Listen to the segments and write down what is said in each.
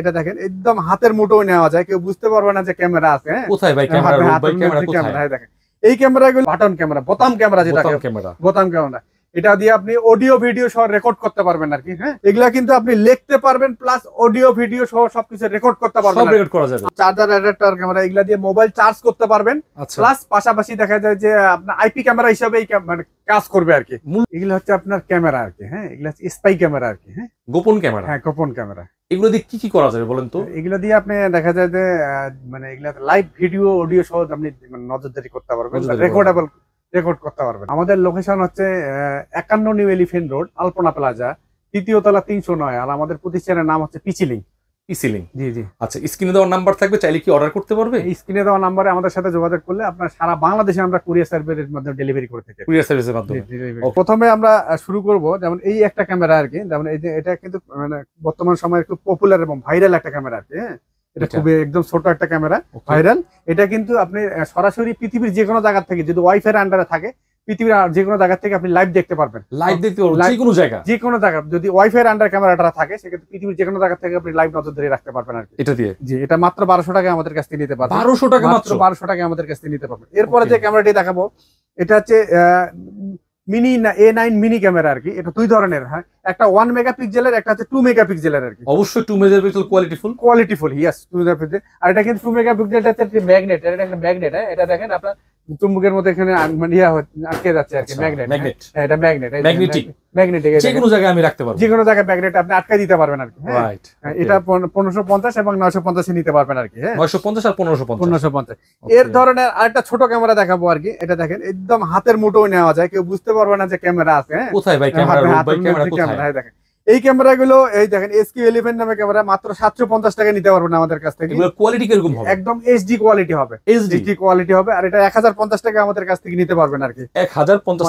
এটা দেখেন একদম হাতের মুঠোয় নেওয়া যায়, কেউ বুঝতে পারবে না যে ক্যামেরা আছে। কোথায় ভাই ক্যামেরা দেখেন, এই ক্যামেরাগুলো বাটন ক্যামেরা, বোতাম ক্যামেরা, যেটা বোতাম ক্যামেরা, এটা দিয়ে আপনি অডিও ভিডিও সহ রেকর্ড করতে পারবেন আর কি। হ্যাঁ, এগুলা কিন্তু আপনি লিখতে পারবেন প্লাস অডিও ভিডিও সহ সবকিছু রেকর্ড করতে পারবেন, সব রেকর্ড করা যাবে। চার্জার অ্যাডাপ্টার ক্যামেরা, এগুলা দিয়ে মোবাইল চার্জ করতে পারবেন। প্লাস পাশাপাশি দেখা যায় যে আপনার আইপি ক্যামেরা হিসেবে মানে কাজ করবে আর কি। এগুলো হচ্ছে আপনার ক্যামেরা আর কি। হ্যাঁ, এগুলা স্পাই ক্যামেরা আর কি। হ্যাঁ, গোপন ক্যামেরা। হ্যাঁ, গোপন ক্যামেরা। এগুলো দিয়ে কি কি করা যাবে বলেন তো? এগুলো দিয়ে আপনি দেখা যায় যে মানে এগুলা লাইভ ভিডিও অডিও সহ আপনি নজরদারি করতে পারবেন, রেকর্ডেবল রেকর্ড করতে পারবেন। আমাদের লোকেশন হচ্ছে 51 নিউ এলিফ্যান্ট রোড, আলপনা প্লাজা, তৃতীয় তলা 309। আর আমাদের প্রতিষ্ঠানের নাম হচ্ছে পিচিলিং। পিচিলিং, জি জি। আচ্ছা, স্ক্রিনে দেওয়া নাম্বার থাকবে, চাইলে কি অর্ডার করতে পারবে? স্ক্রিনে দেওয়া নাম্বারে আমাদের সাথে যোগাযোগ করলে আপনার সারা বাংলাদেশে আমরা কুরিয়ার সার্ভিসের মাধ্যমে ডেলিভারি করে থাকি। কুরিয়ার সার্ভিসের মাধ্যমে। প্রথমে আমরা শুরু করব, যেমন এই একটা ক্যামেরা আর কি। যেমন এই যে এটা কিন্তু মানে বর্তমান সময়ে খুব পপুলার এবং ভাইরাল একটা ক্যামেরা আর কি। হ্যাঁ, এটা খুবই একদম ছোট একটা ক্যামেরা, ভাইরাল। এটা কিন্তু আপনি সরাসরি পৃথিবীর যে কোনো জায়গা থেকে, যদি ওয়াইফাই এর আন্ডারে থাকে, পৃথিবীর যে কোনো জায়গা থেকে আপনি লাইভ দেখতে পারবেন। লাইভ দেখতে পারবেন যে কোনো জায়গা, যে কোনো জায়গা। যদি ওয়াইফাই এর আন্ডার ক্যামেরাটা থাকে, সেক্ষেত্রে পৃথিবীর যে কোনো জায়গা থেকে আপনি লাইভ নজরদারি রাখতে পারবেন আর কি এটা দিয়ে। জি, এটা মাত্র 1200 টাকা আমাদের কাছ থেকে নিতে পারবেন। 1200 টাকা মাত্র? 1200 টাকা আমাদের কাছ থেকে নিতে পারবেন। এরপরে যে ক্যামেরাটি দেখাবো, এটা হচ্ছে মিনি A9 মিনি ক্যামেরা আর কি। এটা দুই ধরনের। হ্যাঁ, একটা 1 মেগাপিক্সেলের, একটা হচ্ছে 2 মেগাপিক্সেলের আর কি। অবশ্যই 2 মেগাপিক্সেল কোয়ালিটিফুল, ইয়েস, 2 মেগাপিক্সেল। আর এটা কিন্তু 2 মেগাপিক্সেলটা হচ্ছে ম্যাগনেট, এটা একটা ম্যাগনেট। হ্যাঁ, এটা দেখেন আপনার চুম্বকের মধ্যে এখানে আটকে যাচ্ছে আর কি, ম্যাগনেট। হ্যাঁ, এটা ম্যাগনেটিক, যে কোনো জায়গায় আমি রাখতে পারবো, যে কোনো জায়গায় ম্যাগনেট আপনি আটকে দিতে পারবেন আর কি। রাইট। এটা 1550 এবং 950 এ নিতে পারবেন আর কি। হ্যাঁ, 950 আর 1550। এর ধরনের আরেকটা ছোট ক্যামেরা দেখাবো আর কি। এটা দেখেন একদম হাতের মুঠোয় নেওয়া যায়, কেউ বুঝতে পারবে না যে ক্যামেরা আছে। কোথায় ভাই ক্যামেরা কোথায়? দেখেন এই ক্যামেরাগুলো, এই দেখেন SQ11 নামে ক্যামেরা, মাত্র 750 টাকা নিতে পারবেন আমাদের কাছ থেকে। এগুলোর কোয়ালিটি কিরকম হবে? একদম এইচডি কোয়ালিটি হবে, এইচডি কোয়ালিটি হবে। আর এটা 1050 টাকা আমাদের কাছ থেকে নিতে পারবেন আর কি। 1050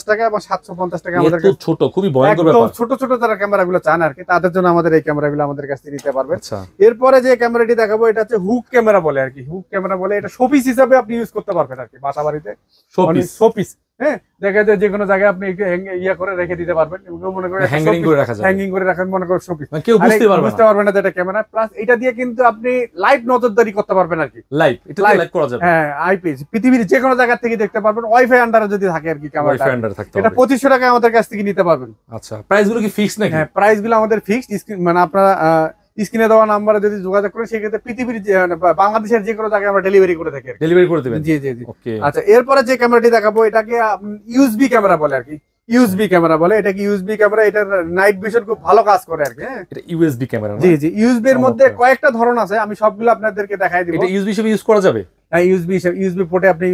টাকা এবং 750 টাকা আমাদের কাছে। ছোট, খুবই ভয়ঙ্কর ব্যাপার। ছোট ছোট যারা ক্যামেরাগুলো চান আর কি, তাদের জন্য আমাদের এই ক্যামেরাগুলো আমাদের কাছ থেকে নিতে পারবেন। এরপরে যে ক্যামেরাটি দেখাবো, এটা হচ্ছে হুক ক্যামেরা বলে আর কি। হুক ক্যামেরা বলে, এটা শোপিস হিসাবে আপনি ইউজ করতে পারবেন আর কি, বাসা বাড়িতে শোপিস। হ্যাঁ, দেখা যায় যে কোনো জায়গায় আপনি ইয়া করে রেখে দিতে পারবেন। মনে করেন হ্যাঙ্গিং করে রাখেন, মনে করেন শোপিস, কেউ বুঝতে পারবে না যে এটা ক্যামেরা। প্লাস এটা দিয়ে কিন্তু আপনি লাইভ নজরদারি করতে পারবেন আর কি। লাইভ করা যাবে। হ্যাঁ, আইপি পৃথিবীর যে কোনো জায়গা থেকে দেখতে পারবেন, ওয়াইফাই আন্ডারে যদি থাকে আর কি ক্যামেরাটা। এটা 2500 টাকা আমাদের কাছ থেকে নিতে পারবেন। আচ্ছা, প্রাইস গুলো কি ফিক্সড নাকি? হ্যাঁ, প্রাইস গুলো আমাদের ফিক্সড। মানে আপনারা স্ক্রিনে দেওয়া নাম্বারে যদি যোগাযোগ করেন, সেক্ষেত্রে পৃথিবীর বাংলাদেশের যে কোনো জায়গায় আমরা ডেলিভারি করে থাকি। ডেলিভারি করে দেবেন? জি জি জি। আচ্ছা, এরপরে যে ক্যামেরাটি দেখাবো, এটাকে ইউএসবি ক্যামেরা বলে আর কি। ইউএসবি ক্যামেরা বলে, এটা কি ইউএসবি ক্যামেরা, এটা নাইট ভিশন খুব ভালো কাজ করে আর কি। এটা ইউএসবি ক্যামেরা? জি জি। ইউএসবি এর মধ্যে কয়েকটা ধরন আছে, আমি সবগুলো আপনাদেরকে দেখাই দিব। এটা ইউএসবি হিসেবে ইউজ করা যাবে? হ্যাঁ, ইউএসবি পোর্টে আপনি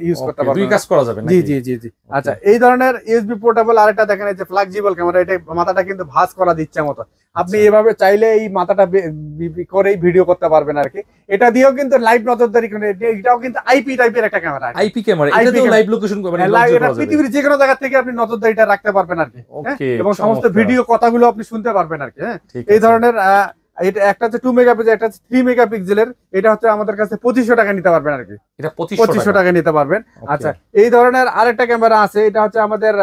ইউজ করতে পারবেন, দুই কাজ করা যাবে নাকি? জি জি জি জি। আচ্ছা, এই ধরনের ইউএসবি পোর্টেবল আরেকটা দেখেন, এই যে ফ্লেক্সিবল ক্যামেরা। এটা মাথাটা কিন্তু ভাঁজ করা দিচ্ছে মতো, আপনি এভাবে চাইলে এই মাথাটা করেই ভিডিও করতে পারবেন আর কি। এটা দিয়েও কিন্তু লাইভ নজরদারি করে। এটাও কিন্তু আইপি টাইপের একটা ক্যামেরা। আইপি ক্যামেরা, এটাতেও লাইভ লোকেশন করবেন, এটা পৃথিবীর যে কোনো জায়গা থেকে আপনি নজরদারিটা রাখতে পারবেন আর কি। এবং সমস্ত ভিডিও কথাগুলো আপনি শুনতে পারবেন আর কি। হ্যাঁ, এই ধরনের এটা একটা হচ্ছে 2 মেগাপিক্সেল, একটা হচ্ছে 3 মেগাপিক্সেলের। এটা হচ্ছে আমাদের কাছে 2500 টাকা নিতে পারবেন আর কি। এটা 2500 টাকা নিতে পারবেন। আচ্ছা, এই ধরনের আরেকটা ক্যামেরা আছে, এটা হচ্ছে আমাদের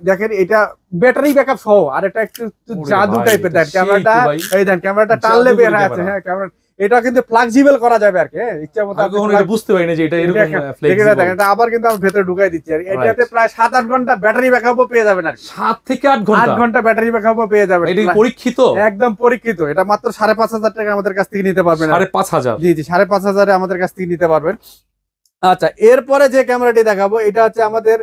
দেখেন, এটা ব্যাটারি ব্যাকআপ সহ। আর এটা একটু জাদু টাইপের দেন ক্যামেরাটা। এই দেন ক্যামেরাটা টানলে বের আছে। হ্যাঁ, ক্যামেরা এটা কিন্তু ফ্লেক্সিবল করা যাবে আর কি। ইচ্ছা মতো এটা বুঝতে পারি না যে এটা এরকম ফ্লেক্সিবল। দেখেন, এটা আবার কিন্তু আমি ভেতরে ঢুকাই দিচ্ছি আর এটাতে প্রায় 7-8 ঘন্টা ব্যাটারি ব্যাকআপও পেয়ে যাবেন আর 7 থেকে 8 ঘন্টা ব্যাটারি ব্যাকআপও পেয়ে যাবেন। এটা পরীক্ষিত, একদম পরীক্ষিত। এটা মাত্র 5500 টাকা আমাদের কাছ থেকে নিতে পারবেন। 5500? জি জি, 5500 এ আমাদের কাছ থেকে নিতে পারবেন। আচ্ছা, এরপরে যে ক্যামেরাটি দেখাবো, এটা হচ্ছে আমাদের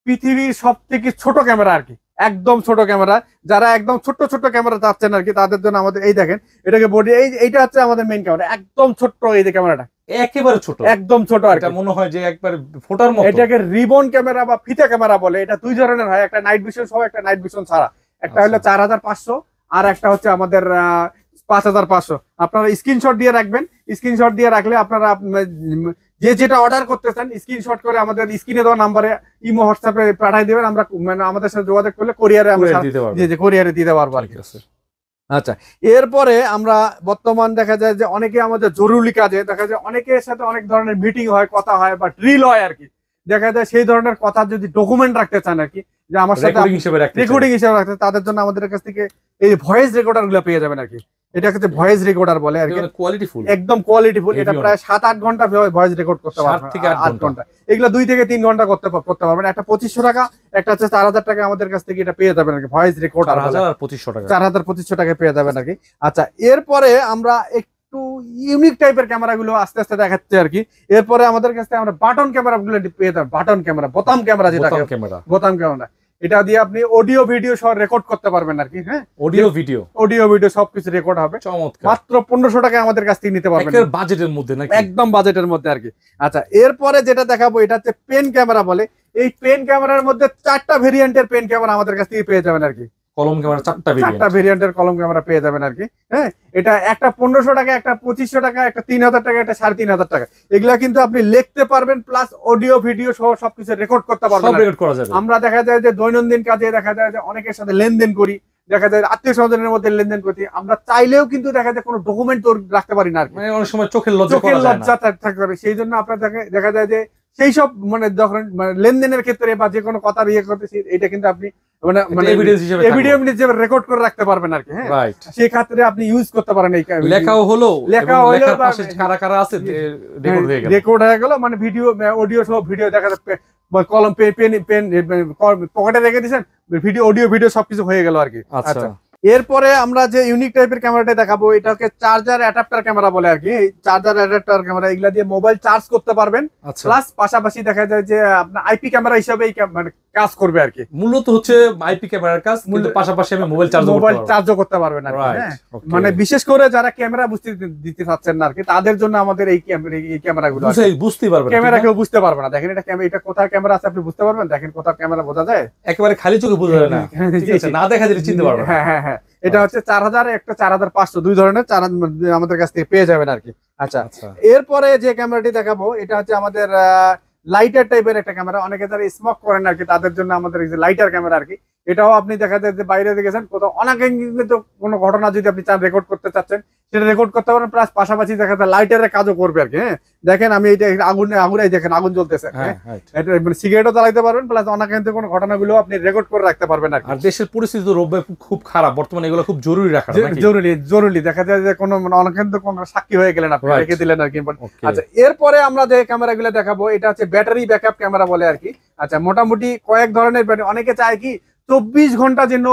পৃথিবীর সবথেকে ছোট ক্যামেরা আর কি। একদম ছোট ক্যামেরা, যারা একদম ছোট ছোট ক্যামেরা চাচ্ছেন আর কি, তাদের জন্য আমাদের এই দেখেন, এটাকে বডি, এইটা হচ্ছে আমাদের মেইন ক্যামেরা। একদম ছোট্ট এই যে ক্যামেরাটা, একেবারে ছোট, একদম ছোট আর কি। মনে হয় যে একবার ফোটার মতো। এটাকে রিবন ক্যামেরা বা ফিতা ক্যামেরা বলে। এটা দুই ধরনের হয়, একটা নাইট ভিশন সহ, একটা নাইট ভিশন ছাড়া। একটা হলো 4500 আর একটা হচ্ছে আমাদের 5500। আপনারা স্ক্রিনশট দিয়ে রাখবেন। স্ক্রিনশট দিয়ে রাখলে আপনারা যে যেটা অর্ডার করতে চান, স্ক্রিনশট করে আমাদের স্ক্রিনে দেওয়া নাম্বারে ইমো হোয়াটসঅ্যাপে পাঠিয়ে দেবেন। আমরা মানে আমাদের সাথে যোগাযোগ করলে কোরিয়ারে আমরা কোরিয়ারে দিতে পারবো আর কি। আচ্ছা, এরপরে আমরা বর্তমান দেখা যায় যে অনেকে আমাদের জরুরি কাজে দেখা যায় অনেকের সাথে অনেক ধরনের মিটিং হয়, কথা হয় বা ড্রিল হয় আর কি। দেখা যায় সেই ধরনের কথা যদি ডকুমেন্ট রাখতে চান আর কি, যে আমার সাথে রেকর্ডিং হিসেবে রাখতে, তাদের জন্য আমাদের কাছ থেকে এই ভয়েস রেকর্ডার গুলো পেয়ে যাবেন আর কি। এটা হচ্ছে ভয়েস রেকর্ডার বলে আর কি, কোয়ালিটি ফুল, একদম কোয়ালিটি ফুল। এটা প্রায় 7-8 ঘন্টা ভয়েস রেকর্ড করতে পারবেন, 7 থেকে 8 ঘন্টা। এগুলো 2 থেকে 3 ঘন্টা করতে পারবেন। একটা 2500 টাকা, একটা হচ্ছে 4000 টাকা আমাদের কাছ থেকে এটা পেয়ে যাবেন আর কি, ভয়েস রেকর্ডার 4025 টাকা, 4025 টাকা পেয়ে যাবেন আর কি। আচ্ছা, এরপরে আমরা একটু ইউনিক টাইপের ক্যামেরাগুলো আস্তে আস্তে দেখাচ্ছি আর কি। এরপরে আমাদের কাছে আমরা বাটন ক্যামেরাগুলো পেয়ে যাবেন, বাটন ক্যামেরা, বোতাম ক্যামেরা, যেটা বোতাম ক্যামেরা, এটা দিয়ে আপনি অডিও ভিডিও সহ রেকর্ড করতে পারবেন আর কি। হ্যাঁ, অডিও ভিডিও সবকিছু রেকর্ড হবে। মাত্র 1500 টাকা আমাদের কাছ থেকে নিতে পারবেন, বাজেটের মধ্যে নাকি? একদম বাজেটের মধ্যে আর কি। আচ্ছা, এরপরে যেটা দেখাবো এটা হচ্ছে পেন ক্যামেরা বলে। এই পেন ক্যামেরার মধ্যে 4টা ভেরিয়েন্টের পেন ক্যামেরা আমাদের কাছ থেকে পেয়ে যাবেন আর কি। কলম ক্যামেরা 4টা ভেরিয়েন্টের কলম ক্যামেরা পেয়ে যাবেন আর কি। হ্যাঁ, এটা একটা 1500 টাকা, একটা 2500 টাকা, একটা 3000 টাকা, একটা 3500 টাকা। এগুলা কিন্তু আপনি লিখতে পারবেন, প্লাস অডিও ভিডিও সহ সবকিছু রেকর্ড করতে পারবেন। আমরা দেখা যায় যে দৈনন্দিন কাজে দেখা যায় যে অনেকের সাথে লেনদেন করি, দেখা যায় আত্মীয় স্বজনের মধ্যে লেনদেন করতে, আমরা চাইলেও কিন্তু দেখা যায় কোনো ডকুমেন্ট রাখতে পারি না আর কি, মানে অনেক সময় চোখের লজ্জা থাকতে পারে। সেই জন্য আপনার দেখা যায় যে সেই সব মানে যখন লেনদেনের ক্ষেত্রে বা যে কোনো কথা করতেছি, এটা কিন্তু আপনি মানে এভিডেন্স হিসেবে রেকর্ড করে রাখতে পারবেন আর কি। হ্যাঁ, সেই ক্ষেত্রে আপনি ইউজ করতে পারেন। এই লেখাও হলো পাশে কারা কারা আছে রেকর্ড হয়ে গেল, মানে ভিডিও অডিও সব ভিডিও দেখা যাচ্ছে, কলম পেন পকেটে রেখে দিয়েছেন, ভিডিও অডিও ভিডিও সবকিছু হয়ে গেল আর কি। আচ্ছা, এরপরে আমরা যে ইউনিক টাইপের ক্যামেরাটা দেখাবো, এটাকে চার্জার অ্যাডাপ্টার ক্যামেরা বলে আর কি। এই চার্জার অ্যাডাপ্টার ক্যামেরা, এগুলা দিয়ে মোবাইল চার্জ করতে পারবেন, প্লাস পাশাপাশি দেখা যায় যে আপনার আইপি ক্যামেরা হিসেবে মানে কাজ করবে আর কি। মূলত হচ্ছে আইপি ক্যামেরার কাজ, কিন্তু পাশাপাশি আমি মোবাইল চার্জও করতে পারবেন আর কি। মানে বিশেষ করে যারা ক্যামেরা বুঝতে দিতে চাচ্ছেন না আর কি, তাদের জন্য আমাদের এই ক্যামেরাগুলো বুঝতে পারবেন, ক্যামেরা কেউ বুঝতে পারবে না। দেখেন এটা কোথায় ক্যামেরা আছে আপনি বুঝতে পারবেন, দেখেন কোথাও ক্যামেরা বোঝা যায়, একেবারে খালি চোখে বোঝা যায় না, না দেখা দিলে চিনতে পারবেন। হ্যাঁ, এটা হচ্ছে 4000, একটা 4500, 2 ধরনের আমাদের কাছ থেকে পেয়ে যাবেন আর কি। আচ্ছা, এরপরে যে ক্যামেরাটি দেখাবো এটা হচ্ছে আমাদের লাইটার টাইপের একটা ক্যামেরা। অনেকে যারা স্মোক করেন আর কি, তাদের জন্য আমাদের এই যে লাইটার ক্যামেরা আর কি। এটাও আপনি দেখা যায় যে বাইরে দেখেছেন কোথাও অনাকাঙ্ক্ষিত কোনো ঘটনা যদি আপনি চান রেকর্ড করতে চাচ্ছেন, সেটা রেকর্ড করতে পারেন, প্লাস পাশাপাশি দেখা যায় লাইটারের কাজও করবে আর কি। হ্যাঁ, দেখেন আমি এইটা আগুনে দেখেন আগুন জ্বলতেছে, এটা সিগারেটও জ্বালাইতে পারবেন, প্লাস অনাকাঙ্ক্ষিত কোনো ঘটনাগুলো আপনি রেকর্ড করে রাখতে পারবেন আর কি। আর দেশের পরিস্থিতি রোববার খুব খারাপ বর্তমানে, এগুলো খুব জরুরি রাখা, জরুরি দেখা যায় যে কোনো অনাকাঙ্ক্ষিত কোনো সাক্ষী হয়ে গেলেন আপনি, রেখে দিলেন আর কি। আচ্ছা, এরপরে আমরা যে ক্যামেরাগুলো দেখাবো এটা হচ্ছে ব্যাটারি ব্যাকআপ ক্যামেরা বলে আর কি। আচ্ছা, মোটামুটি কয়েক ধরনের অনেকে চায় কি 24 ঘন্টা যেন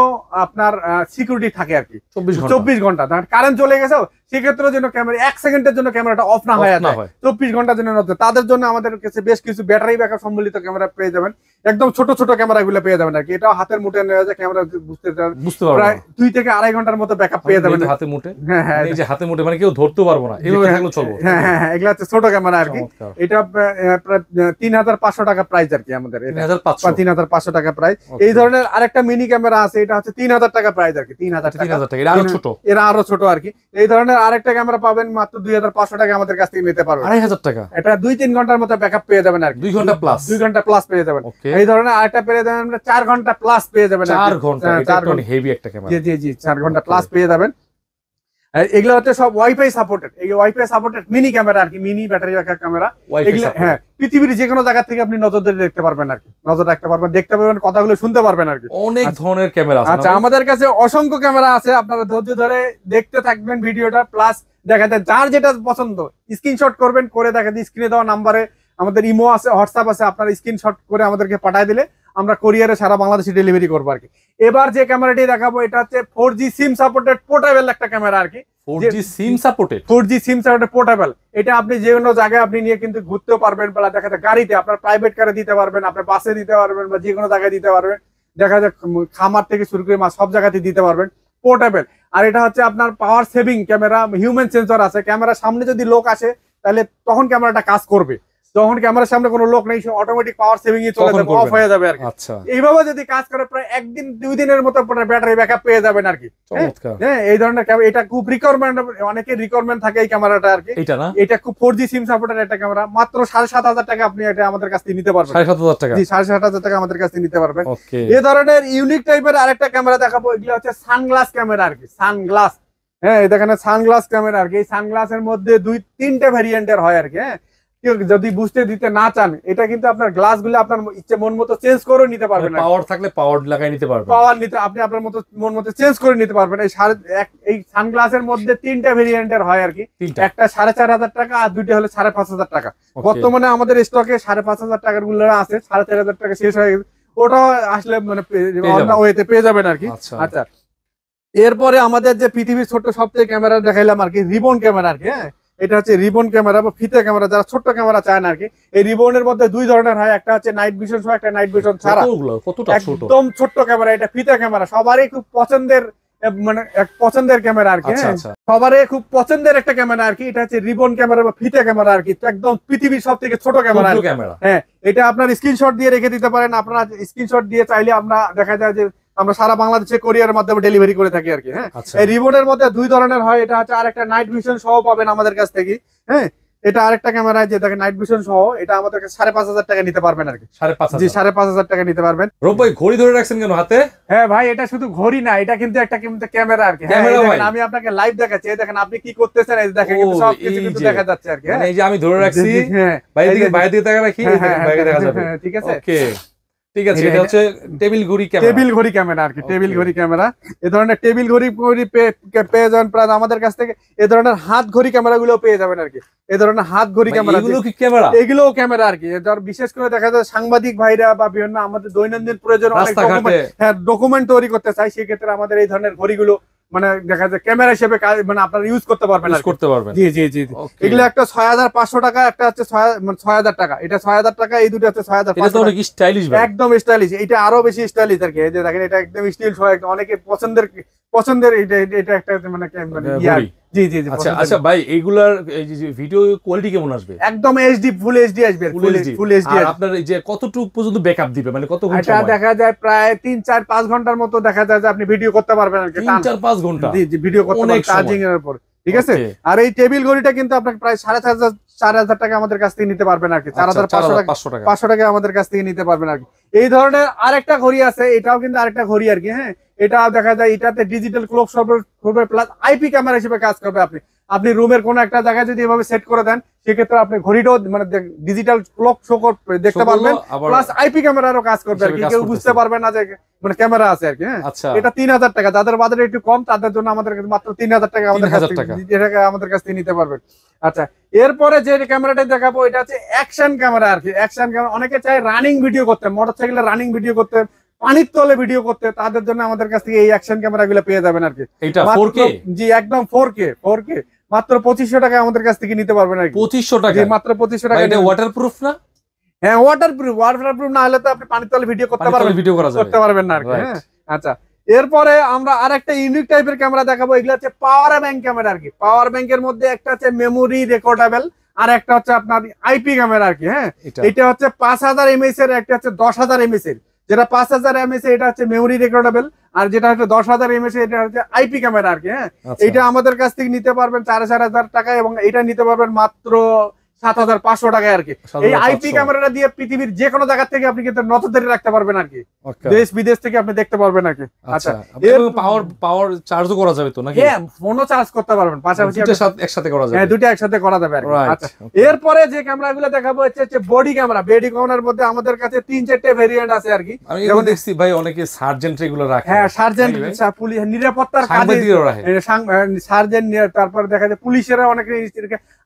আপনার সিকিউরিটি থাকে আর কি, 24 ঘন্টা কারেন্ট চলে গেছে সেক্ষেত্রে যেন ক্যামেরা 1 সেকেন্ডের জন্য ক্যামেরাটা অফ না হয়ে যায়, 24 ঘন্টা যেন তাদের জন্য আমাদের কাছে বেশ কিছু ব্যাটারি ব্যাকআপ সম্বলিত ক্যামেরা পেয়ে যাবেন। একদম ছোট ছোট ক্যামেরা গুলো পেয়ে যাবেন আর কি। এটাও হাতের মুঠে নেওয়া যায়, ক্যামেরা বুঝতে প্রায় 2 থেকে 2.5 ঘন্টার মতো ব্যাকআপ পেয়ে যাবেন হাতে মুঠে। হ্যাঁ, এই যে হাতে মুঠে মানে কেউ ধরতে পারবো না, এইভাবে থাকলে চলবে। হ্যাঁ, এগুলা হচ্ছে ছোট ক্যামেরা আর কি। এটা প্রায় 3500 টাকা প্রাইস আর কি আমাদের, 3500 টাকা প্রাইস। এই ধরনের আরেকটা মিনি ক্যামেরা আছে, এটা হচ্ছে 3000 টাকা প্রাইস আর কি, 3000 টাকা, এরা আরো ছোট আর কি। এই ধরনের আরেকটা ক্যামেরা পাবেন মাত্র 2500 টাকা আমাদের কাছ থেকে নিতে পারবেন, 2500 টাকা। এটা 2-3 ঘন্টার মতো ব্যাকআপ পেয়ে যাবেন আর কি, 2 ঘন্টা প্লাস পেয়ে যাবেন। এই ধরনের আরেকটা পেয়ে যাবেন 4 ঘন্টা প্লাস পেয়ে যাবেন, 4 ঘন্টা, এটা একটু হেভি একটা ক্যামেরা। জি 4 ঘন্টা প্লাস পেয়ে যাবেন। এগুলো হচ্ছে সব ওয়াইফাই সাপোর্টেড, এই ওয়াইফাই সাপোর্টেড মিনি ক্যামেরা আর কি, মিনি ব্যাটারি ব্যাকআপ ক্যামেরা। এগুলো হ্যাঁ, পৃথিবীর যে কোনো জায়গা থেকে আপনি নজর দিয়ে দেখতে পারবেন আর কি, নজর রাখতে পারবেন, দেখতে পারবেন, কথাগুলো শুনতে পারবেন আর কি। অনেক ধরনের ক্যামেরা আছে। আচ্ছা, আমাদের কাছে অসংখ্য ক্যামেরা আছে, আপনারা ধৈর্য ধরে দেখতে থাকবেন ভিডিওটা, প্লাস দেখা যায় যার যেটা পছন্দ স্ক্রিনশট করবেন, করে দেখা যায় স্ক্রিনে দেওয়া নাম্বারে আমাদের ইমো আছে, হোয়াটসঅ্যাপ আছে, আপনারা স্ক্রিনশট করে আমাদেরকে পাঠিয়ে দিলে আমরা কোরিয়ারে সারা বাংলাদেশে ডেলিভারি করবো আর কি। এবার যে ক্যামেরাটি দেখাবো এটা হচ্ছে 4G সিম সাপোর্টেড পোর্টেবল একটা ক্যামেরা আর কি। 4G সিম সাপোর্টেড পোর্টেবল, এটা আপনি যে কোনো জায়গায় আপনি নিয়ে কিন্তু ঘুরতেও পারবেন, বা দেখা যায় গাড়িতে আপনার প্রাইভেট কারে দিতে পারবেন, আপনার বাসে দিতে পারবেন, বা যে কোনো জায়গায় দিতে পারবেন, দেখা যায় খামার থেকে শুরু করে সব জায়গাতে দিতে পারবেন, পোর্টেবল। আর এটা হচ্ছে আপনার power saving camera, human sensor আছে, ক্যামেরার সামনে যদি লোক আসে তাহলে তখন ক্যামেরাটা কাজ করবে, যখন ক্যামেরার সামনে কোনো লোক নেই অটোমেটিক পাওয়ার সেভিং চলে যাবে, অফ হয়ে যাবে আর কি। আচ্ছা, এইভাবে যদি কাজ করে প্রায় 1-2 দিনের মতো ব্যাটারি ব্যাকআপ পেয়ে যাবেন আর কি। হ্যাঁ, এই ধরনের ক্যামেরা, এটা খুব রিকোয়ারমেন্ট, অনেকের রিকোয়ারমেন্ট থাকে এই ক্যামেরাটা আর কি। এটা খুব 4G সিম সাপোর্টেড একটা ক্যামেরা, মাত্র 7500 টাকা আপনি এটা আমাদের কাছ থেকে নিতে পারবেন। 7500 টাকা? জি, 7500 টাকা আমাদের কাছ থেকে নিতে পারবেন। এই ধরনের ইউনিক টাইপের আরেকটা ক্যামেরা দেখাবো, এগুলো হচ্ছে সানগ্লাস ক্যামেরা আর কি, সানগ্লাস। হ্যাঁ, এই দেখেন সানগ্লাস ক্যামেরা আর কি। এই সানগ্লাসের মধ্যে 2-3টে ভ্যারিয়েন্টের হয় আর কি। হ্যাঁ, কেউ যদি বুঝতে দিতে না চান, এটা কিন্তু আপনার গ্লাস গুলো আপনার ইচ্ছে মন মতো চেঞ্জ করে নিতে পারবেন। পাওয়ার থাকলে পাওয়ার লাগাই নিতে পারবেন, পাওয়ার নিতে আপনি আপনার মতো মন মতো চেঞ্জ করে নিতে পারবেন। এই সানগ্লাসের মধ্যে 3টা ভেরিয়েন্টের হয় আর কি, একটা 4,500 টাকা আর দুইটা হলো 5,500 টাকা। বর্তমানে আমাদের স্টকে 5,500 টাকার গুলো আছে, 4,500 টাকা শেষ হয়ে গেছে, ওটা আসলে মানে ওয়েতে পেয়ে যাবেন আর কি। আচ্ছা, এরপরে আমাদের যে পৃথিবীর ছোট সবচেয়ে ক্যামেরা দেখাইলাম আর কি, রিবন ক্যামেরা আর কি। হ্যাঁ, এটা হচ্ছে রিবন ক্যামেরা বা ফিতে ক্যামেরা, যারা ছোট্ট ক্যামেরা চায় না আর কি। এই রিবনের মধ্যে 2 ধরনের হয়, একটা হচ্ছে নাইট ভিশন সহ, একটা নাইট ভিশন ছাড়া। একদম ছোট্ট ক্যামেরা, এটা ফিতে ক্যামেরা, সবারই খুব পছন্দের, মানে এক পছন্দের ক্যামেরা আর কি। সবারই খুব পছন্দের একটা ক্যামেরা আর কি। এটা হচ্ছে রিবন ক্যামেরা বা ফিতে ক্যামেরা আর কি, একদম পৃথিবীর সব থেকে ছোট ক্যামেরা। হ্যাঁ, এটা আপনার স্ক্রিনশট দিয়ে রেখে দিতে পারেন। আপনারা স্ক্রিনশট দিয়ে চাইলে আমরা দেখা যায় যে আমরা সারা বাংলাদেশে কোরিয়ার মাধ্যমে ডেলিভারি করে থাকি আর কি। হ্যাঁ, এই রিবনের মধ্যে 2 ধরনের হয়, এটা হচ্ছে আর একটা নাইট ভিশন সহ পাবেন আমাদের কাছ থেকে। হ্যাঁ, এটা আরেকটা ক্যামেরা যে দেখেন নাইট ভিশন সহ, এটা আমাদের কাছে 5,500 টাকা নিতে পারবেন আর কি। 5,500? জি, 5,500 টাকা নিতে পারবেন। রূপ ভাই ঘড়ি ধরে রাখছেন কেন হাতে? হ্যাঁ ভাই, এটা শুধু ঘড়ি না, এটা কিন্তু একটা কিন্তু ক্যামেরা আর কি। আমি আপনাকে লাইভ দেখাচ্ছি, এই দেখেন আপনি কি করতেছেন, এই দেখেন কিন্তু সবকিছু কিন্তু দেখা যাচ্ছে আর কি। মানে এই যে আমি ধরে রাখছি, বাইরে দিকে তাকা রাখি, বাইরে দেখা যাবে। ঠিক আছে, ওকে, ঠিক আছে। এটা হচ্ছে টেবিল ঘড়ি ক্যামেরা, টেবিল ঘড়ি ক্যামেরা আর কি, টেবিল ঘড়ি ক্যামেরা। এই ধরনের টেবিল ঘড়ি পেয়ে যাবেন প্রায় আমাদের কাছ থেকে। এই ধরনের হাত ঘড়ি ক্যামেরা গুলো পেয়ে যাবেন আর কি। এই ধরনের হাত ঘড়ি ক্যামেরা, এগুলো কি ক্যামেরা? এগুলোও ক্যামেরা আর কি। বিশেষ করে দেখা যায় সাংবাদিক ভাইরা বা বিভিন্ন আমাদের দৈনন্দিন প্রয়োজন অনেক ডকুমেন্ট তৈরি করতে চাই, সেক্ষেত্রে আমাদের এই ধরনের ঘড়িগুলো মানে দেখা যায় ক্যামেরা হিসেবে মানে আপনারা ইউজ করতে পারবেন। জি জি জি, এগুলো একটা 6,500 টাকা, একটা হচ্ছে 6,000 টাকা। এটা 6,000 টাকা, এই দুটো হচ্ছে 6,500 টাকা। স্টাইলিশ, একদম স্টাইলিশ, এটা আরো বেশি স্টাইলিশ আর কি। এই যে দেখেন, এটা একদম স্টিল সহ, অনেকে পছন্দের এটা একটা মানে জি জি জি। আচ্ছা ভাই, এইগুলার ভিডিও কোয়ালিটি কেমন আসবে? একদম এইচডি, ফুল এইচডি আসবে, ফুল এইচডি। আর আপনার এই যে কতটুকু পর্যন্ত ব্যাকআপ দিবে, মানে কত ঘন্টা? এটা দেখা যায় প্রায় 3-4-5 ঘন্টার মতো দেখা যায় যে আপনি ভিডিও করতে পারবেন আর কি। 3-4-5 ঘন্টা জি জি, ভিডিও করতে পারবেন চার্জিং এর উপর। ঠিক আছে, আর এই টেবিল ঘড়িটা কিন্তু আপনাকে প্রায় 4,500 টাকা আমাদের কাছ থেকে নিতে পারবেন আর কি। 4,500 টাকা আমাদের কাছ থেকে নিতে পারবেন আর কি। এই ধরনের আরেকটা ঘড়ি আছে, এটাও কিন্তু আরেকটা ঘড়ি আর কি। হ্যাঁ, এটা দেখা যায় এটাতে ডিজিটাল ক্লক করবে, প্লাস আইপি ক্যামেরা হিসেবে কাজ করবে। আপনি রুমের কোন একটা জায়গায় যদি এভাবে সেট করে দেন, সেক্ষেত্রে আপনি ঘড়িটাও মানে ডিজিটাল ক্লক শো দেখতে পারবেন, প্লাস আইপি ক্যামেরারও কাজ করবে আর কি। কেউ বুঝতে পারবে না যে মানে ক্যামেরা আছে আর কি। হ্যাঁ, এটা 3,000 টাকা। যাদের বাজারে একটু কম, তাদের জন্য আমাদের মাত্র 3,000 টাকা আমাদের কাছ থেকে নিতে পারবেন। আচ্ছা, এরপরে যে ক্যামেরাটা দেখাবো, এটা হচ্ছে অ্যাকশন ক্যামেরা আর কি। অ্যাকশন ক্যামেরা, অনেকে চায় রানিং ভিডিও করতে, মোটরসাইকেলে রানিং ভিডিও করতে, পানির তলে ভিডিও করতে, তাদের জন্য আমাদের কাছ থেকে এই অ্যাকশন ক্যামেরা গুলো পেয়ে যাবেন আর কি। এটা 4K? জি, একদম 4K মাত্র 2,500 টাকা আমাদের কাছ থেকে নিতে পারবেন আর কি। 2,500 টাকা? মাত্র 2,500 টাকা। এটা ওয়াটারপ্রুফ না? হ্যাঁ, ওয়াটারপ্রুফ না হলে তো আপনি পানির তলে ভিডিও করতে পারবেন না আর কি। হ্যাঁ, আচ্ছা, এরপরে আমরা আরেকটা ইউনিক টাইপের ক্যামেরা দেখাবো। এগুলো হচ্ছে পাওয়ার ব্যাংক ক্যামেরা আর কি। পাওয়ার ব্যাংকের মধ্যে একটা হচ্ছে মেমোরি রেকর্ডেবল, আর একটা হচ্ছে আপনার আইপি ক্যামেরা আর কি। হ্যাঁ, এটা হচ্ছে 5,000 mAh এর, একটা হচ্ছে 10,000 mAh এর। যেটা 5,000 mAh এটা হচ্ছে মেমোরি রেকর্ডেবল, আর যেটা হচ্ছে 10,000 mAh এটা হচ্ছে আইপি ক্যামেরা আর কি। হ্যাঁ, এটা আমাদের কাছ থেকে নিতে পারবেন 4,500 টাকায়, এবং এটা নিতে পারবেন মাত্র 7,500 টাকায় আর কি। এই আইপি ক্যামেরাটা দিয়ে পৃথিবীর যে কোনো জায়গা থেকে আপনি কিন্তু নজরদারি রাখতে পারবেন আর কি। দেশ বিদেশ থেকে আপনি দেখতে পারবেন আর কি। আচ্ছা, পাওয়ার চার্জও করা যাবে তো নাকি? হ্যাঁ, ফোনও চার্জ করতে পারবেন, পাশাপাশি একসাথে করা যাবে। হ্যাঁ, দুটো একসাথে করা যাবে আর কি। আচ্ছা, এরপরে যে ক্যামেরাগুলো দেখাবো হচ্ছে বডি ক্যামেরা। বডি ক্যামেরার মধ্যে আমাদের কাছে 3-4টে ভেরিয়েন্ট আছে আর কি। আমি যেমন দেখছি ভাই, অনেকে সার্জেন্ট এগুলো রাখে। হ্যাঁ, সার্জেন্ট, পুলিশ, নিরাপত্তার কাজে সার্জেন্ট, তারপর দেখা যায় পুলিশেরা অনেকে,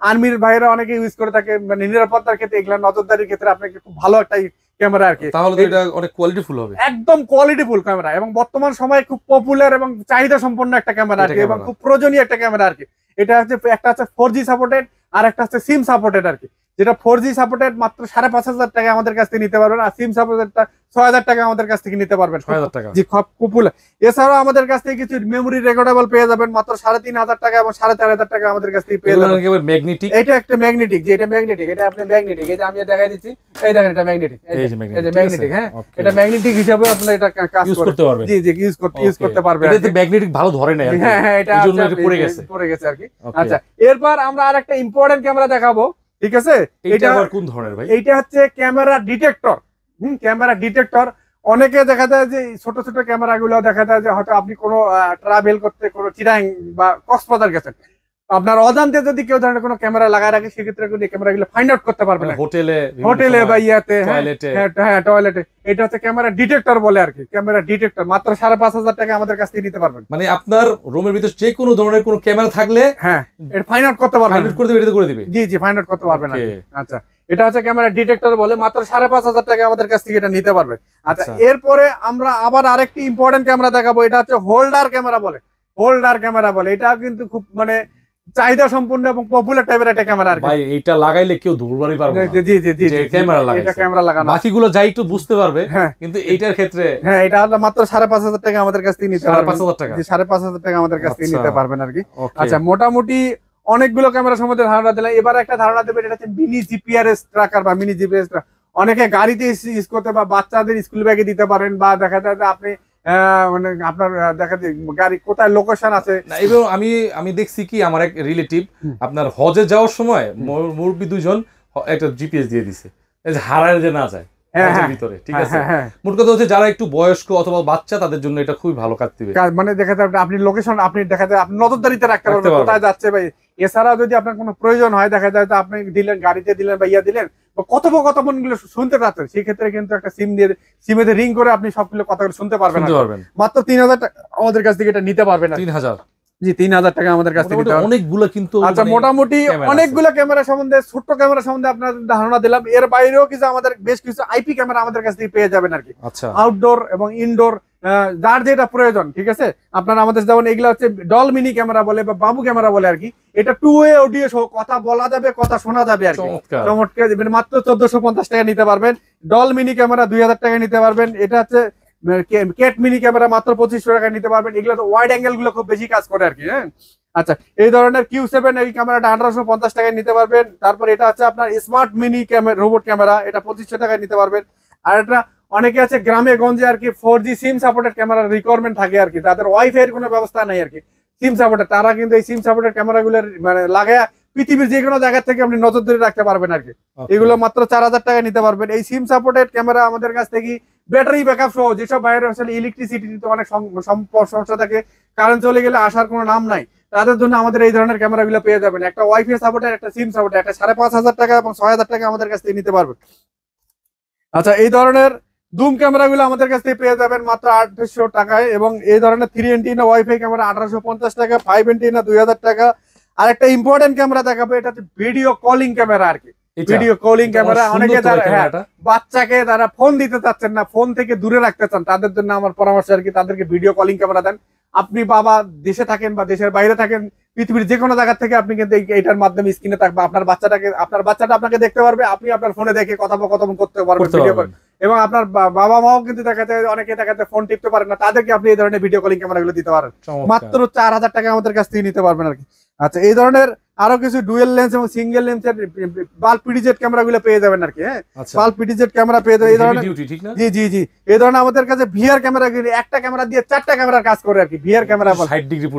আর্মির ভাইরা অনেকে ইউজ করে থাকে, মানে নিরাপত্তার ক্ষেত্রে, এগুলা নজরদারির ক্ষেত্রে আপনাকে খুব ভালো একটা ক্যামেরা আর কি। তাহলে এটা অনেক কোয়ালিটিফুল হবে, একদম কোয়ালিটিফুল ক্যামেরা, এবং বর্তমান সময়ে খুব পপুলার এবং চাহিদা সম্পন্ন একটা ক্যামেরা আর কি, এবং খুব প্রয়োজনীয় একটা ক্যামেরা আর কি। এটা হচ্ছে একটা হচ্ছে 4G সাপোর্টেড, আর একটা হচ্ছে সিম সাপোর্টেড আর কি। যেটা 4G সাপোর্টেড মাত্র 5,500 টাকা আমাদের কাছ থেকে নিতে পারবেন, আর সিম সাপোর্টেডটা 6,000 টাকা আমাদের কাছ থেকে নিতে পারবেন। 6,000 টাকা? জি, খুব পপুলার। এছাড়াও আমাদের কাছ থেকে কিছু মেমোরি রেকর্ডেবল পেয়ে যাবেন মাত্র 3,500 টাকা এবং 4,500 টাকা আমাদের কাছ থেকে পেয়ে যাবেন। ম্যাগনেটিক? এটা একটা ম্যাগনেটিক, যে এটা ম্যাগনেটিক, এটা আপনি ম্যাগনেটিক, এই যে আমি দেখাই দিচ্ছি, এই দেখেন এটা ম্যাগনেটিক, এই যে ম্যাগনেটিক। হ্যাঁ, এটা ম্যাগনেটিক হিসাবে আপনি এটা কাজ করতে পারবেন। জি জি, ইউজ করতে পারবেন। এটাতে ম্যাগনেটিক ভালো ধরে না। হ্যাঁ হ্যাঁ, এটা এইজন্য এটা পড়ে গেছে আর কি। আচ্ছা, এরপর আমরা আরেকটা ইম্পর্টেন্ট ক্যামেরা দেখাবো। ঠিক আছে, এটা আবার কোন ধরনের ভাই? এইটা হচ্ছে ক্যামেরা ডিটেক্টর। Camera detector. অনেকে দেখা যায় যে ছোট ছোট ক্যামেরা গুলো দেখা যায় যে হয়তো আপনি কোনো ট্রাভেল করতে, কোনো চিরাং বা কক্সবাজার গেছেন, আপনার অজান্তে যদি কেউ ধরনের কোনো ক্যামেরা লাগায় রাখে সেক্ষেত্রে কিন্তু এই ক্যামেরাগুলো ফাইন্ড আউট করতে পারবে না। হোটেলে বা ইয়াতে, হ্যাঁ টয়লেটে, এটা হচ্ছে ক্যামেরা ডিটেক্টর বলে আর কি, ক্যামেরা ডিটেক্টর। মাত্র 5,500 টাকা আমাদের কাছ থেকে নিতে পারবেন। মানে আপনার রুমের ভিতরে যে কোনো ধরনের কোনো ক্যামেরা থাকলে হ্যাঁ এটা ফাইন্ড আউট করতে পারবেন, করে দিবে। জি ফাইন্ড আউট করতে পারবেন। আচ্ছা এটা হচ্ছে ক্যামেরা ডিটেক্টর বলে, মাত্র 5,500 টাকা আমাদের কাছ থেকে এটা নিতে পারবে। আচ্ছা এরপরে আমরা আবার আরেকটি ইম্পর্টেন্ট ক্যামেরা দেখাবো, এটা হচ্ছে হোল্ডার ক্যামেরা বলে। হোল্ডার ক্যামেরা বলে, এটা কিন্তু খুব মানে চাহিদা সম্পূর্ণ এবং পপুলার টাইপের একটা ক্যামেরা আর কি। ভাই এটা লাগাইলে কেউ ধরবারই পারবে না। জি ক্যামেরা লাগাইছে, এটা ক্যামেরা লাগানো, বাকিগুলো যাই একটু বুঝতে পারবে, কিন্তু এইটার ক্ষেত্রে হ্যাঁ এটা হলো মাত্র 5,500 টাকা আমাদের কাছ থেকে নিতে পারবেন। 5,500 টাকা, জি 5,500 টাকা আমাদের কাছ থেকে নিতে পারবেন আর কি। Okay. আচ্ছা মোটামুটি অনেকগুলো ক্যামেরা সম্বন্ধে ধারণা দিলাম, এবার একটা ধারণা দেবেন, এটা হচ্ছে মিনি জিপিআরএস ট্র্যাকার বা মিনি জিপিএস। অনেকে গাড়িতে ইউজ করতে বা বাচ্চাদের স্কুল ব্যাগে দিতে পারেন, বা দেখা যায় যে আপনি মানে আপনার দেখা যায় গাড়ি কোথায় লোকেশন আছে। এবং আমি দেখছি কি আমার এক রিলেটিভ আপনার হজে যাওয়ার সময় মুরব্বী দুইজন একটা জিপিএস দিয়ে দিছে, এই যে হারায় যে না যায় ভিতরে, ঠিক আছে। মোট কথা হচ্ছে যারা একটু বয়স্ক অথবা বাচ্চা তাদের জন্য এটা খুবই ভালো কাজ দিবে। মানে দেখা যায় আপনি লোকেশন আপনি দেখা যায় আপনি নজরদারিতে রাখতে পারবেন কোথায় যাচ্ছে ভাই। এছাড়াও যদি আপনার কোনো প্রয়োজন হয়, দেখা যায় যে আপনি দিলেন গাড়িতে দিলেন বা ইয়া দিলেন বা কথোপকথন গুলো শুনতে পাচ্ছেন, সেই ক্ষেত্রে কিন্তু একটা সিম দিয়ে সিমে রিং করে আপনি সবগুলো কথাগুলো শুনতে পারবেন। মাত্র 3,000 টাকা আমাদের কাছ থেকে এটা নিতে পারবেন। 3,000, জি 3,000 টাকা আমাদের কাছ থেকে অনেকগুলো। কিন্তু আচ্ছা মোটামুটি অনেকগুলো ক্যামেরা সম্বন্ধে, ছোট্ট ক্যামেরা সম্বন্ধে আপনাদের ধারণা দিলাম। এর বাইরেও কিছু আমাদের বেশ কিছু আইপি ক্যামেরা আমাদের কাছ থেকে পেয়ে যাবেন আর কি। আচ্ছা আউটডোর এবং ইনডোর যার যেটা প্রয়োজন, ঠিক আছে। আপনারা আমাদের যেমন এগুলো হচ্ছে ডল মিনি ক্যামেরা বলে বা বাবু ক্যামেরা বলে আর কি। এটা 2-way অডিও, কথা বলা যাবে, কথা শোনা যাবে আর কি। চমৎকার, মাত্র 1450 টাকা নিতে পারবেন। ডল মিনি ক্যামেরা 2,000 টাকা নিতে পারবেন। এটা হচ্ছে কেট মিনি ক্যামেরা মাত্র 2500 টাকা নিতে পারবেন। এগুলো তো ওয়াইড অ্যাঙ্গেল গুলো খুব বেশি কাজ করে আর কি। হ্যাঁ আচ্ছা এই ধরনের Q7 এই ক্যামেরাটা 1850 টাকায় নিতে পারবেন। তারপর এটা হচ্ছে আপনার smart mini camera, robot camera, এটা 2500 টাকায় নিতে পারবেন। আর এটা অনেকে আছে গ্রামে গঞ্জে আর কি 4G সিম সাপোর্টেড ক্যামেরার রিকোয়ারমেন্ট থাকে আর কি, তাদের ওয়াইফাই এর কোনো ব্যবস্থা নাই আর কি সিম সাপোর্টেড, তারা কিন্তু এই সিম সাপোর্টেড ক্যামেরাগুলোর মানে লাগায় পৃথিবীর যে কোনো জায়গা থেকে আপনি নজরদারি রাখতে পারবেন আর কি। এগুলো মাত্র 4,000 টাকা নিতে পারবেন। এই সিম সাপোর্টেড ক্যামেরা আমাদের কাছ থেকে ব্যাটারি ব্যাকআপ সহ, যেসব বাইরে আসলে ইলেকট্রিসিটিতে অনেক সমস্যা থাকে, কারেন্ট চলে গেলে আসার কোনো নাম নাই, তাদের জন্য আমাদের এই ধরনের ক্যামেরাগুলো পেয়ে যাবেন। একটা ওয়াইফাই সাপোর্টেড, একটা সিম সাপোর্টেড, একটা 5,500 টাকা এবং 6,000 টাকা আমাদের কাছ থেকে নিতে পারবেন। আচ্ছা এই ধরনের জুম ক্যামেরাগুলো আমাদের কাছ থেকে পেয়ে যাবেন মাত্র 800 টাকায়, এবং এই ধরনের 3 এন্টিনা ওয়াইফাই ক্যামেরা 1850 টাকা, 5 এন্টিনা 2,000 টাকা। আর একটা ইম্পর্টেন্ট ক্যামেরা দেখাবো, এটা হচ্ছে ভিডিও কলিং ক্যামেরা আর কি। ভিডিও কলিং ক্যামেরা অনেকে বাচ্চাকে তারা ফোন দিতে চাচ্ছেন না, ফোন থেকে দূরে রাখতে চান, তাদের জন্য আমার পরামর্শ আর কি, তাদেরকে ভিডিও কলিং ক্যামেরা দেন। আপনি বাবা দেশে থাকেন বা দেশের বাইরে থাকেন, পৃথিবীর যে কোনো জায়গা থেকে আপনি কিন্তু এইটার মাধ্যমে স্ক্রিনে থাকবে, আপনার বাচ্চাটা আপনাকে দেখতে পারবে, আপনি আপনার ফোনে দেখে কথোপকথন করতে পারবেন। এবং আপনার বাবা মাও কিন্তু দেখা যায় অনেকে দেখা যায় ফোন টিপতে পারেন না, তাদেরকে আপনি এই ধরনের ভিডিও কলিং ক্যামেরা গুলো দিতে পারেন। মাত্র 4,000 টাকা আমাদের কাছ থেকে নিতে পারবেন আর কি। আচ্ছা এই ধরনের আরো কিছু ডুয়েল লেন্স এবং সিঙ্গেল লেন্সের বাল্ব পিডিজেড ক্যামেরা গুলো পেয়ে যাবেন আর কি। হ্যাঁ বাল্ব পিডিজেড ক্যামেরা পেয়ে যাবেন এই ধরনের। জি এই ধরনের আমাদের কাছে ভিআর ক্যামেরা, একটা ক্যামেরা দিয়ে 4টা ক্যামেরার কাজ করে আর কি। ভিআর ক্যামেরা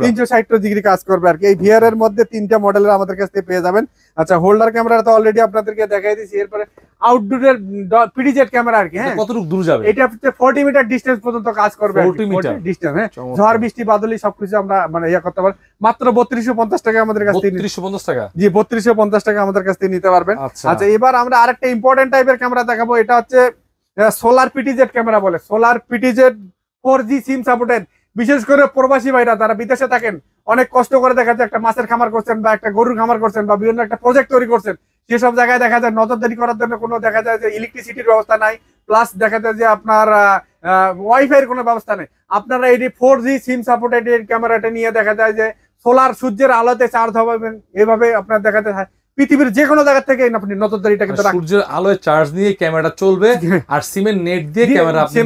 360 ডিগ্রি কাজ করবে আর কি। এই ভিআর এর মধ্যে 3টা মডেলের আমাদের কাছ থেকে পেয়ে যাবেন। আচ্ছা হোল্ডার ক্যামেরা তো অলরেডি আপনাদেরকে দেখাই দিয়েছি। এরপরে আউটডোরের পিডিজেড ক্যামেরা আর কি। হ্যাঁ কতটুকু দূর যাবে, এটা হচ্ছে 40 মিটার ডিসটেন্স পর্যন্ত কাজ করবে। 40 মিটার ডিসটেন্স, হ্যাঁ ঝড় বৃষ্টি বাদলি সবকিছু আমরা মানে ইয়া করতে পারি। মাত্র 3250 টাকা আমাদের কাছ থেকে। 3250 টাকা, জি 3250 টাকা আমাদের কাছ থেকে নিতে পারবেন। আচ্ছা এবার আমরা আরেকটা ইম্পর্টেন্ট টাইপের ক্যামেরা দেখাবো, এটা হচ্ছে সোলার পিটিজেড ক্যামেরা বলে। Solar PTZ 4G SIM supported. বিশেষ করে প্রবাসী ভাইরা যারা বিদেশে থাকেন, অনেক কষ্ট করে দেখা যায় একটা মাছের খামার করছেন বা একটা গরুর খামার করছেন বা বিভিন্ন একটা প্রজেক্ট তৈরি করছেন, সেসব জায়গায় দেখা যায় নজরদারি করার জন্য কোনো দেখা যায় যে ইলেকট্রিসিটির ব্যবস্থা নাই, প্লাস দেখা যায় যে আপনার ওয়াইফাই এর কোনো ব্যবস্থা নেই। আপনারা এই 4G সিম সাপোর্টেড ক্যামেরাটা নিয়ে দেখা যায় যে সোলার সূর্যের আলোতে চার্জ হবেন, এভাবে আপনার দেখা যায় পৃথিবীর যে কোনো জায়গা থেকে আপনি নজরদারিটা কিন্তু সূর্যের আলোয় চার্জ নিয়ে ক্যামেরাটা চলবে, আর সিমের নেট দিয়ে ক্যামেরা আপনি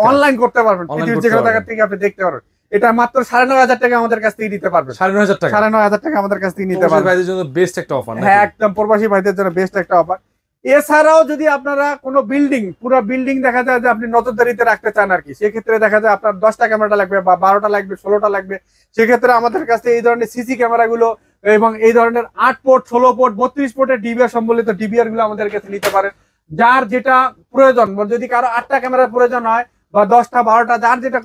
অনলাইন করতে পারবেন, পৃথিবীর যে কোনো জায়গা থেকে আপনি দেখতে পারবেন। এটা মাত্র 9,500 টাকা আমাদের কাছ থেকে নিতে পারবেন। 9,500 টাকা, 9,500 টাকা আমাদের কাছ থেকে নিতে পারবেন। ভাইদের জন্য বেস্ট একটা অফার। হ্যাঁ একদম প্রবাসী ভাইদের জন্য বেস্ট একটা অফার। এছাড়াও যদি আপনারা কোনো বিল্ডিং, পুরো বিল্ডিং দেখা যায় যে আপনি নজরদারিতে রাখতে চান আর কি, সেক্ষেত্রে দেখা যায় আপনার 10টা ক্যামেরা লাগবে বা 12টা লাগবে, 16টা লাগবে, সেক্ষেত্রে আমাদের কাছে এই ধরনের সিসি ক্যামেরাগুলো এবং এই ধরনের 8 পোর্ট, 16 পোর্ট, 32 পোর্টের ডিবিআর সম্বলিত ডিবিআর গুলো আমাদের কাছে নিতে পারেন। যার যেটা প্রয়োজন, যদি কারো 8টা ক্যামেরার প্রয়োজন হয় বা 10টা 12টা, যার যেটা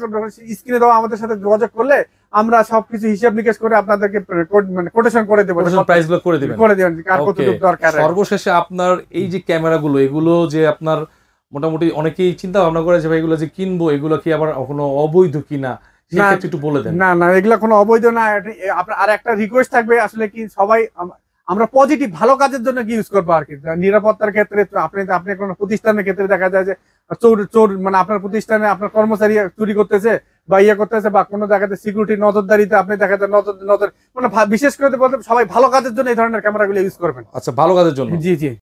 স্ক্রিনে দেওয়া আমাদের সাথে যোগাযোগ করলে আমরা সবকিছু হিসাব নিকেশ করে আপনাদেরকে মানে কোটেশন করে দেবো, প্রাইস গুলো করে দিবেন। কার কতটুকু দরকার। সর্বশেষে আপনার এই যে ক্যামেরাগুলো, এগুলো যে আপনার মোটামুটি অনেকেই চিন্তা ভাবনা করে যে ভাই এগুলো যে কিনবো, এগুলো কি আবার কোনো অবৈধ কিনা, সেক্ষেত্রে একটু বলে দেন। না না, এগুলা কোনো অবৈধ না। আপনার আর একটা রিকোয়েস্ট থাকবে, আসলে কি সবাই আমরা পজিটিভ ভালো কাজের জন্য কি ইউজ করবো আর কি। নিরাপত্তার ক্ষেত্রে আপনি কোনো প্রতিষ্ঠানের ক্ষেত্রে দেখা যায় যে চোর মানে আপনার প্রতিষ্ঠানে আপনার কর্মচারী চুরি করতেছে বা ইয়ে করতেছে, বা কোনো জায়গাতে সিকিউরিটি নজরদারিতে আপনি দেখা যায় নজর মানে বিশেষ করে বলতে সবাই ভালো কাজের জন্য এই ধরনের ক্যামেরাগুলো ইউজ করবেন। আচ্ছা, ভালো কাজের জন্য। জি জি।